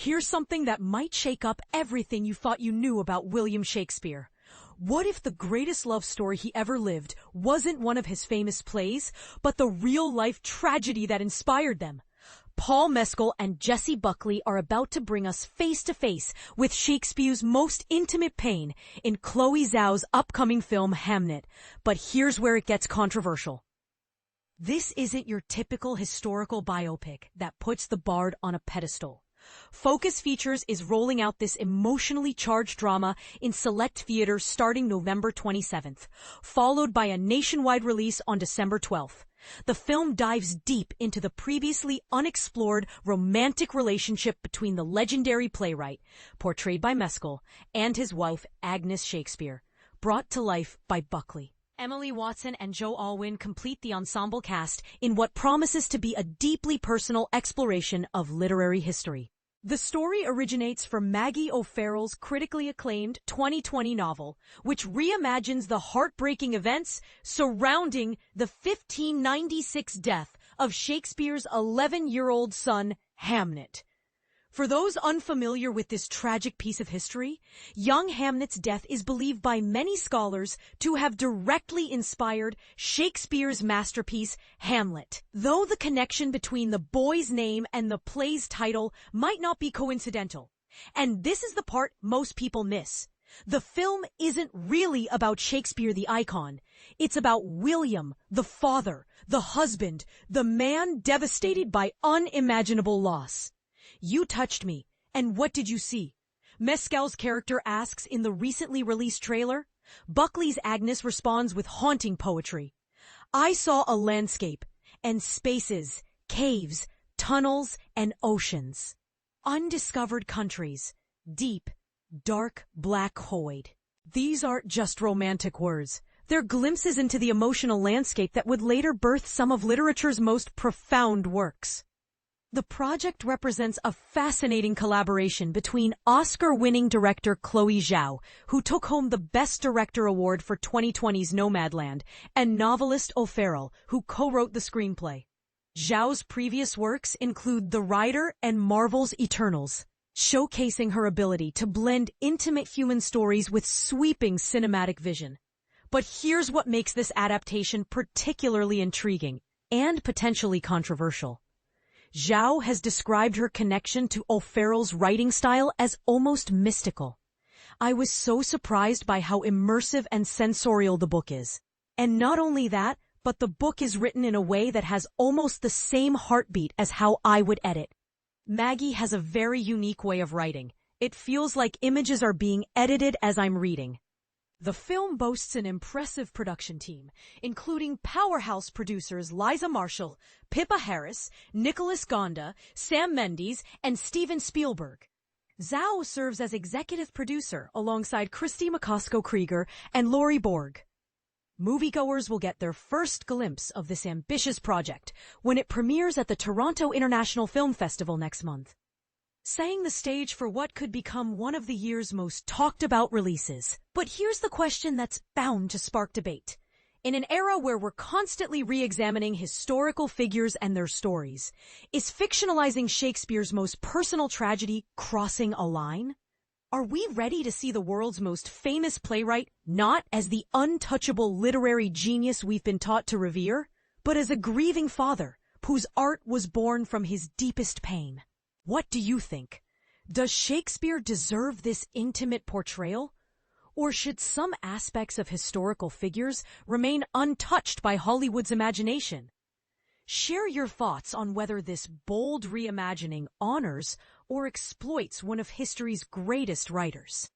Here's something that might shake up everything you thought you knew about William Shakespeare. What if the greatest love story he ever lived wasn't one of his famous plays, but the real-life tragedy that inspired them? Paul Mescal and Jessie Buckley are about to bring us face-to-face with Shakespeare's most intimate pain in Chloé Zhao's upcoming film Hamnet. But here's where it gets controversial. This isn't your typical historical biopic that puts the bard on a pedestal. Focus Features is rolling out this emotionally charged drama in select theaters starting November 27th, followed by a nationwide release on December 12th. The film dives deep into the previously unexplored romantic relationship between the legendary playwright, portrayed by Mescal, and his wife, Agnes Shakespeare, brought to life by Buckley. Emily Watson and Joe Alwyn complete the ensemble cast in what promises to be a deeply personal exploration of literary history. The story originates from Maggie O'Farrell's critically acclaimed 2020 novel, which reimagines the heartbreaking events surrounding the 1596 death of Shakespeare's 11-year-old son, Hamnet. For those unfamiliar with this tragic piece of history, young Hamnet's death is believed by many scholars to have directly inspired Shakespeare's masterpiece, Hamlet. Though the connection between the boy's name and the play's title might not be coincidental. And this is the part most people miss. The film isn't really about Shakespeare the icon. It's about William, the father, the husband, the man devastated by unimaginable loss. You touched me, and what did you see? Mescal's character asks in the recently released trailer. Buckley's Agnes responds with haunting poetry. I saw a landscape, and spaces, caves, tunnels, and oceans. Undiscovered countries, deep, dark, black void. These aren't just romantic words. They're glimpses into the emotional landscape that would later birth some of literature's most profound works. The project represents a fascinating collaboration between Oscar-winning director Chloé Zhao, who took home the Best Director Award for 2020's Nomadland, and novelist O'Farrell, who co-wrote the screenplay. Zhao's previous works include The Rider and Marvel's Eternals, showcasing her ability to blend intimate human stories with sweeping cinematic vision. But here's what makes this adaptation particularly intriguing and potentially controversial. Zhao has described her connection to O'Farrell's writing style as almost mystical. I was so surprised by how immersive and sensorial the book is. And not only that, but the book is written in a way that has almost the same heartbeat as how I would edit. Maggie has a very unique way of writing. It feels like images are being edited as I'm reading. The film boasts an impressive production team, including powerhouse producers Liza Marshall, Pippa Harris, Nicholas Gonda, Sam Mendes, and Steven Spielberg. Zhao serves as executive producer alongside Christy McCosco-Krieger and Laurie Borg. Moviegoers will get their first glimpse of this ambitious project when it premieres at the Toronto International Film Festival next month, setting the stage for what could become one of the year's most talked-about releases. But here's the question that's bound to spark debate. In an era where we're constantly re-examining historical figures and their stories, is fictionalizing Shakespeare's most personal tragedy crossing a line? Are we ready to see the world's most famous playwright not as the untouchable literary genius we've been taught to revere, but as a grieving father whose art was born from his deepest pain? What do you think? Does Shakespeare deserve this intimate portrayal? Or should some aspects of historical figures remain untouched by Hollywood's imagination? Share your thoughts on whether this bold reimagining honors or exploits one of history's greatest writers.